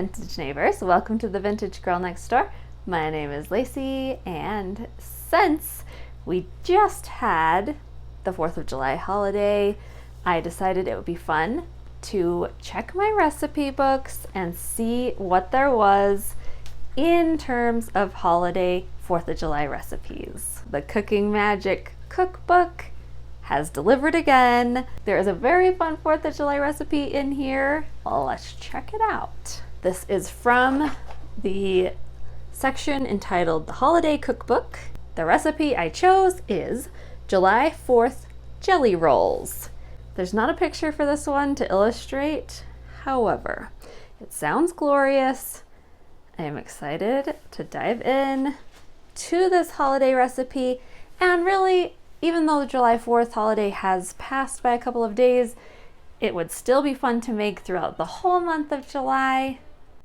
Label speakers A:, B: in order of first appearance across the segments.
A: Vintage neighbors, welcome to the Vintage Girl Next Door. My name is Laci, and since we just had the 4th of July holiday, I decided it would be fun to check my recipe books and see what there was in terms of holiday 4th of July recipes. The Cooking Magic cookbook has delivered again. There is a very fun 4th of July recipe in here. Well, let's check it out. This is from the section entitled The Holiday Cookbook. The recipe I chose is July 4th jelly rolls. There's not a picture for this one to illustrate. However, it sounds glorious. I am excited to dive in to this holiday recipe, and really, even though the July 4th holiday has passed by a couple of days, it would still be fun to make throughout the whole month of July.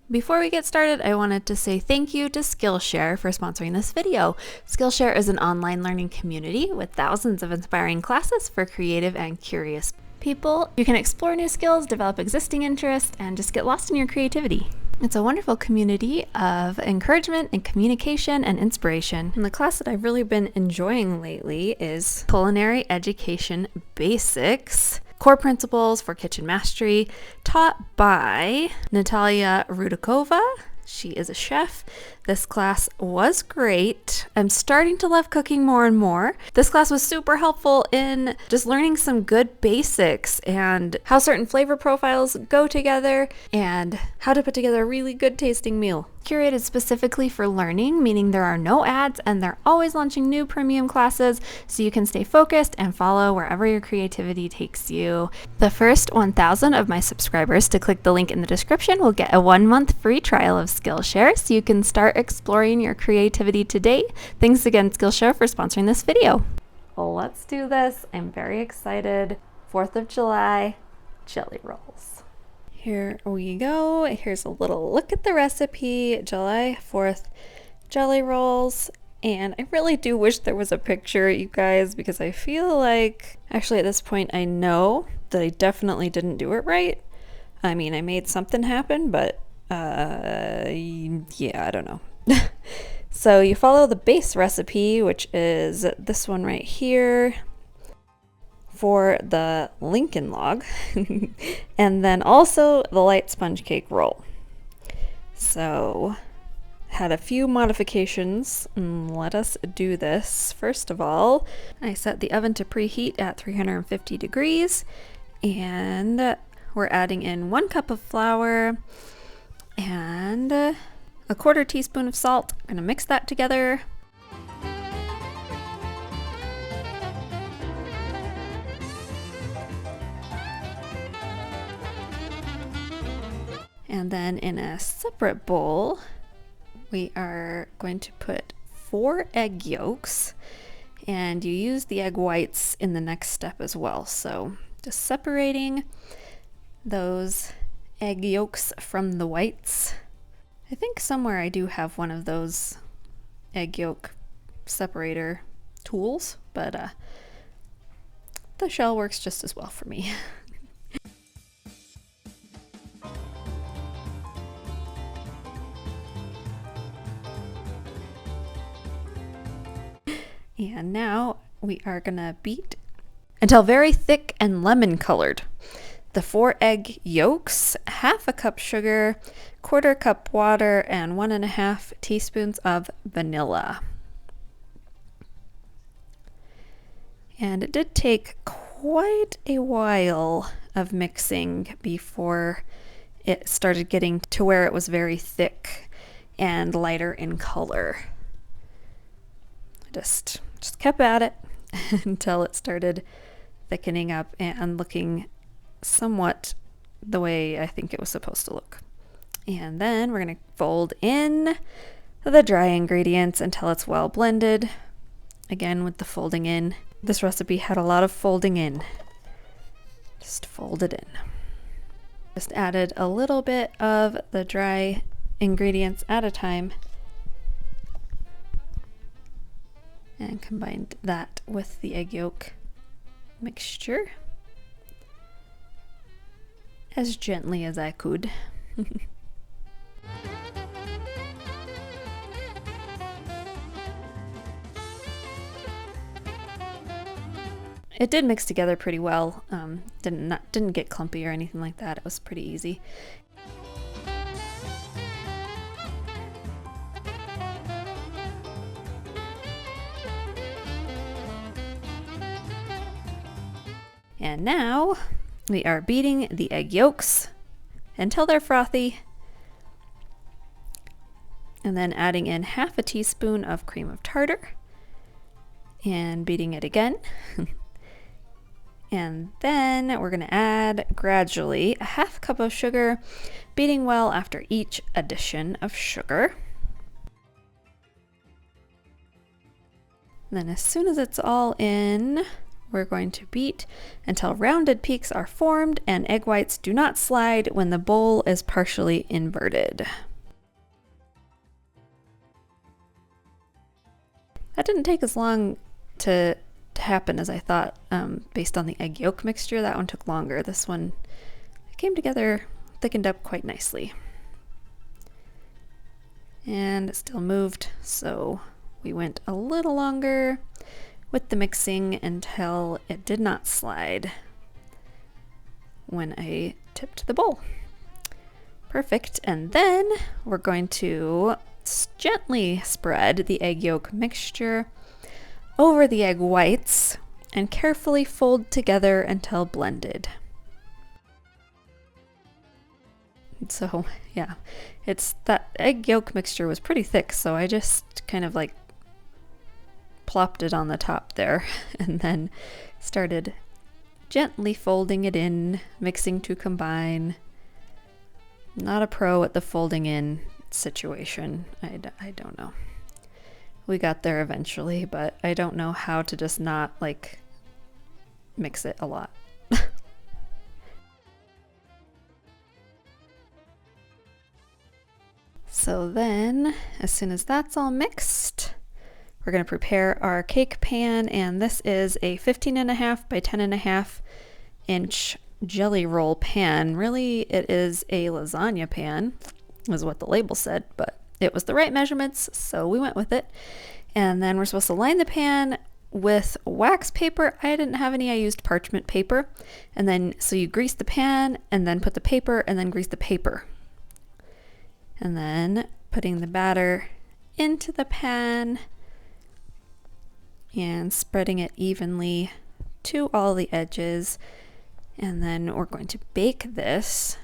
A: Before we get started, I wanted to say thank you to Skillshare for sponsoring this video. Skillshare is an online learning community with thousands of inspiring classes for creative and curious people. You can explore new skills, develop existing interests, and just get lost in your creativity. It's a wonderful community of encouragement and communication and inspiration. And the class that I've really been enjoying lately is Culinary Education Basics, Core Principles for Kitchen Mastery, taught by Natalia Rudakova. She is a chef. This class was great. I'm starting to love cooking more and more. This class was super helpful in just learning some good basics and how certain flavor profiles go together and how to put together a really good tasting meal. Curated specifically for learning, meaning there are no ads and they're always launching new premium classes so you can stay focused and follow wherever your creativity takes you. The first 1,000 of my subscribers to click the link in the description will get a 1-month free trial of Skillshare so you can start exploring your creativity today. Thanks again, Skillshare, for sponsoring this video. Well, let's do this. I'm very excited. 4th of July jelly rolls. Here we go. Here's a little look at the recipe. July 4th jelly rolls. And I really do wish there was a picture, you guys, because I feel like, actually at this point I know that I definitely didn't do it right. I mean, I made something happen, but yeah, I don't know. So you follow the base recipe, which is this one right here for the Lincoln log, and then also the light sponge cake roll. So had a few modifications. Let us do this. First of all, I set the oven to preheat at 350 degrees, and we're adding in 1 cup of flour and a 1/4 teaspoon of salt. I'm gonna mix that together. And then in a separate bowl, we are going to put 4 egg yolks, and you use the egg whites in the next step as well. So just separating those egg yolks from the whites. I think somewhere I do have one of those egg yolk separator tools, but the shell works just as well for me. And now we are gonna beat until very thick and lemon colored. The 4 egg yolks, 1/2 cup sugar, 1/4 cup water, and 1.5 teaspoons of vanilla. And it did take quite a while of mixing before it started getting to where it was very thick and lighter in color. Just kept at it until it started thickening up and looking somewhat the way I think it was supposed to look. And then we're going to fold in the dry ingredients until it's well blended. Again, with the folding in, this recipe had a lot of folding in. Just fold it in. Just added a little bit of the dry ingredients at a time and combined that with the egg yolk mixture as gently as I could. it did mix together pretty well. Didn't get clumpy or anything like that. It was pretty easy. And now we are beating the egg yolks until they're frothy, and then adding in half a teaspoon of cream of tartar and beating it again. And then we're going to add gradually a half cup of sugar, beating well after each addition of sugar. And then as soon as it's all in, we're going to beat until rounded peaks are formed and egg whites do not slide when the bowl is partially inverted. That didn't take as long to happen as I thought, based on the egg yolk mixture. That one took longer. This one came together, thickened up quite nicely. And it still moved, so we went a little longer with the mixing until it did not slide when I tipped the bowl. Perfect. And then we're going to gently spread the egg yolk mixture over the egg whites and carefully fold together until blended. So yeah, it's that egg yolk mixture was pretty thick, so I just kind of like plopped it on the top there and then started gently folding it in, mixing to combine. Not a pro at the folding in situation. I don't know. We got there eventually, but I don't know how to just not like mix it a lot. So then, as soon as that's all mixed, we're going to prepare our cake pan, and this is a 15.5 by 10.5 inch jelly roll pan. Really, it is a lasagna pan, is what the label said, but it was the right measurements, so we went with it. And then we're supposed to line the pan with wax paper. I didn't have any, I used parchment paper. And then, so you grease the pan, and then put the paper, and then grease the paper. And then putting the batter into the pan and spreading it evenly to all the edges. And then we're going to bake this,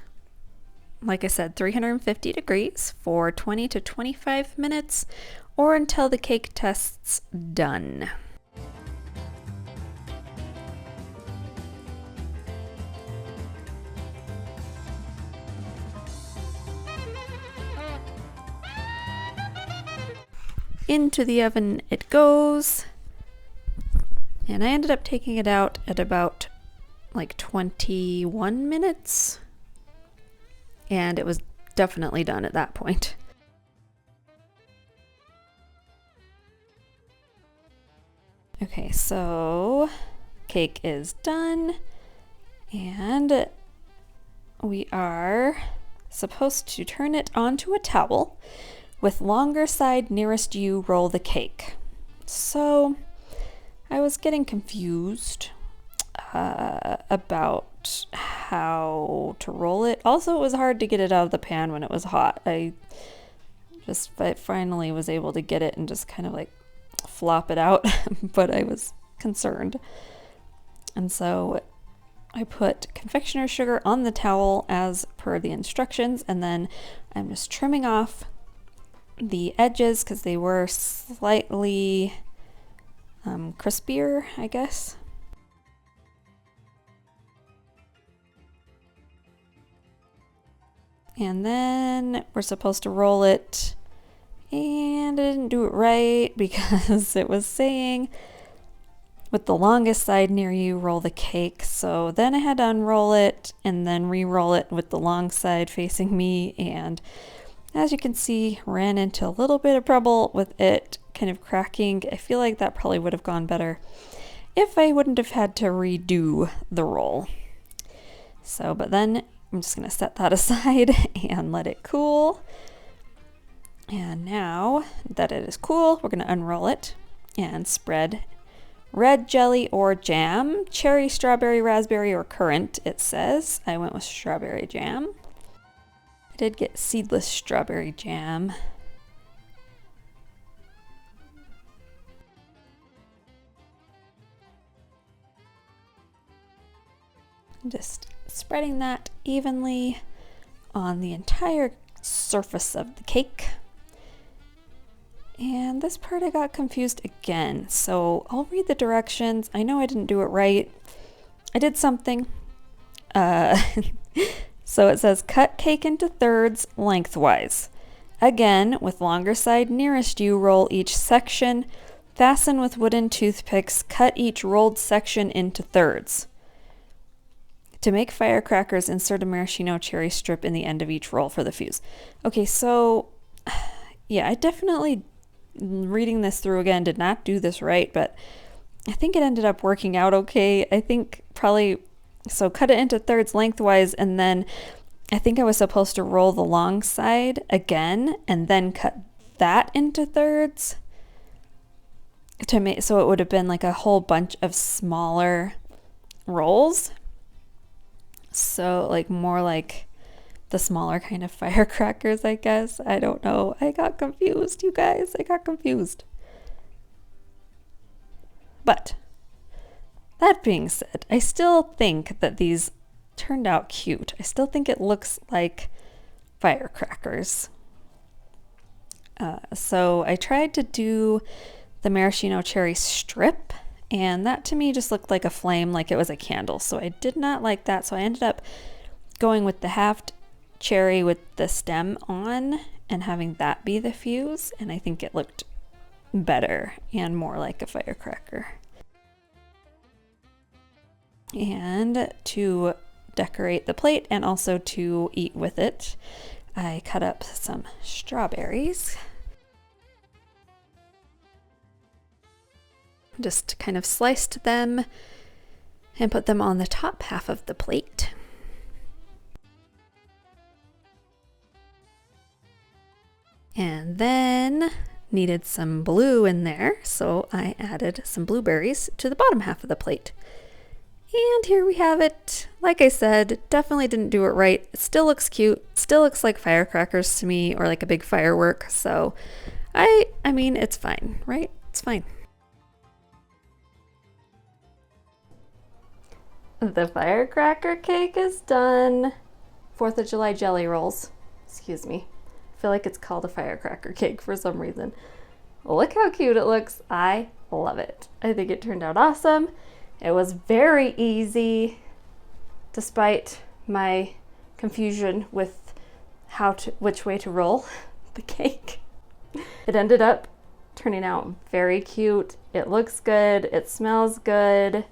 A: like I said, 350 degrees for 20 to 25 minutes or until the cake tests done. Into the oven it goes, and I ended up taking it out at about like 21 minutes, and it was definitely done at that point. Okay, so cake is done, and we are supposed to turn it onto a towel. With longer side nearest you, roll the cake. So I was getting confused about how to roll it. Also, it was hard to get it out of the pan when it was hot. I finally was able to get it and just kind of like flop it out, but I was concerned. And so I put confectioner's sugar on the towel as per the instructions, and then I'm just trimming off the edges because they were slightly crispier, I guess. And then we're supposed to roll it, and I didn't do it right because it was saying with the longest side near you, roll the cake. So then I had to unroll it and then re-roll it with the long side facing me, and as you can see, ran into a little bit of trouble with it kind of cracking. I feel like that probably would have gone better if I wouldn't have had to redo the roll. So, but then I'm just going to set that aside and let it cool. And now that it is cool, we're going to unroll it and spread red jelly or jam, cherry, strawberry, raspberry, or currant, it says. I went with strawberry jam. I did get seedless strawberry jam. Just spreading that evenly on the entire surface of the cake. And this part I got confused again, so I'll read the directions. I know I didn't do it right. I did something. So it says cut cake into thirds lengthwise. Again, with longer side nearest you, roll each section. Fasten with wooden toothpicks. Cut each rolled section into thirds. To make firecrackers, insert a maraschino cherry strip in the end of each roll for the fuse. Okay, so yeah, I definitely, reading this through again, did not do this right, but I think it ended up working out okay. I think probably, so cut it into thirds lengthwise, and then I think I was supposed to roll the long side again and then cut that into thirds to make, so it would have been like a whole bunch of smaller rolls. So like more like the smaller kind of firecrackers, I guess. I don't know. I got confused, you guys. I got confused. But that being said, I still think that these turned out cute. I still think it looks like firecrackers. So I tried to do the maraschino cherry strip, and that to me just looked like a flame, like it was a candle. So I did not like that. So I ended up going with the half cherry with the stem on and having that be the fuse. And I think it looked better and more like a firecracker. And to decorate the plate and also to eat with it, I cut up some strawberries. Just kind of sliced them and put them on the top half of the plate. And then needed some blue in there, so I added some blueberries to the bottom half of the plate. And here we have it. Like I said, definitely didn't do it right. It still looks cute. Still looks like firecrackers to me, or like a big firework. So I mean, it's fine, right? It's fine. The firecracker cake is done. 4th of July jelly rolls. Excuse me. I feel like it's called a firecracker cake for some reason. Look how cute it looks. I love it. I think it turned out awesome. It was very easy, despite my confusion with which way to roll the cake. It ended up turning out very cute. It looks good. It smells good.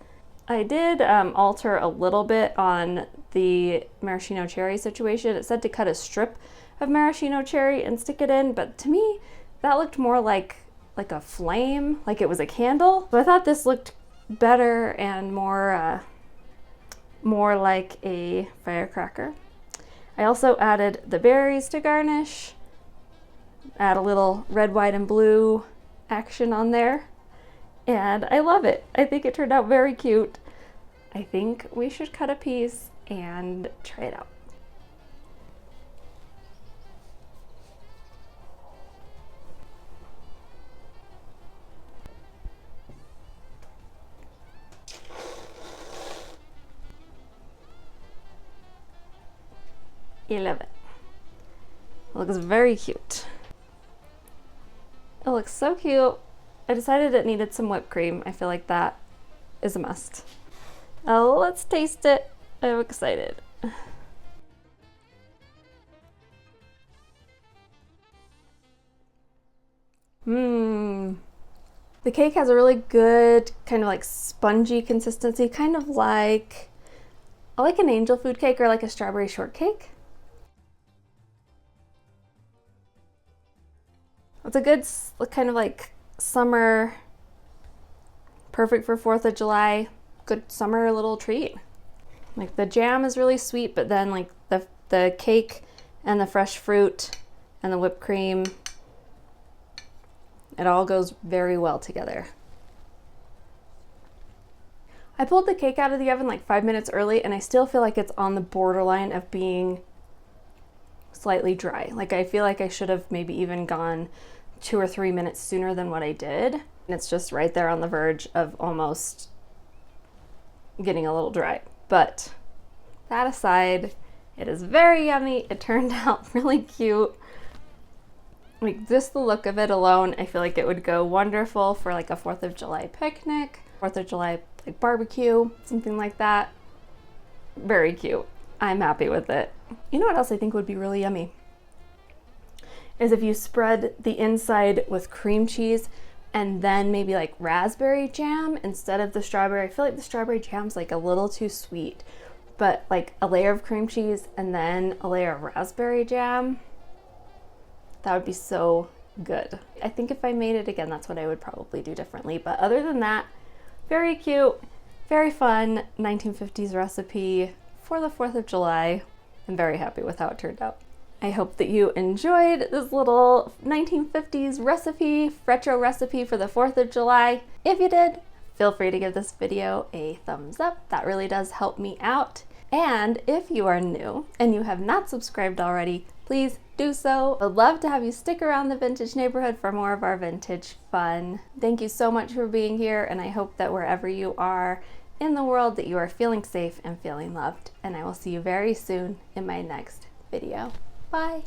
A: I did alter a little bit on the maraschino cherry situation. It said to cut a strip of maraschino cherry and stick it in, but to me, that looked more like a flame, like it was a candle. So I thought this looked better and more like a firecracker. I also added the berries to garnish, add a little red, white, and blue action on there, and I love it. I think it turned out very cute. I think we should cut a piece and try it out. I love it. It looks very cute. It looks so cute. I decided it needed some whipped cream. I feel like that is a must. Let's taste it. I'm excited. The cake has a really good kind of like spongy consistency, kind of like an angel food cake or like a strawberry shortcake. It's a good kind of like summer, perfect for 4th of July, good summer little treat. Like the jam is really sweet, but then like the cake and the fresh fruit and the whipped cream, it all goes very well together. I pulled the cake out of the oven like 5 minutes early, and I still feel like it's on the borderline of being slightly dry. Like I feel like I should have maybe even gone 2 or 3 minutes sooner than what I did. And it's just right there on the verge of almost getting a little dry. But that aside, it is very yummy. It turned out really cute. Like just the look of it alone, I feel like it would go wonderful for like a 4th of July picnic, 4th of July like barbecue, something like that. Very cute. I'm happy with it. You know what else I think would be really yummy? Is if you spread the inside with cream cheese and then maybe like raspberry jam instead of the strawberry. I feel like the strawberry jam's like a little too sweet, but like a layer of cream cheese and then a layer of raspberry jam, that would be so good. I think if I made it again, that's what I would probably do differently. But other than that, very cute, very fun 1950s recipe for the 4th of July. I'm very happy with how it turned out. I hope that you enjoyed this little 1950s recipe, retro recipe for the 4th of July. If you did, feel free to give this video a thumbs up. That really does help me out. And if you are new and you have not subscribed already, please do so. I'd love to have you stick around the vintage neighborhood for more of our vintage fun. Thank you so much for being here, and I hope that wherever you are in the world that you are feeling safe and feeling loved. And I will see you very soon in my next video. Bye.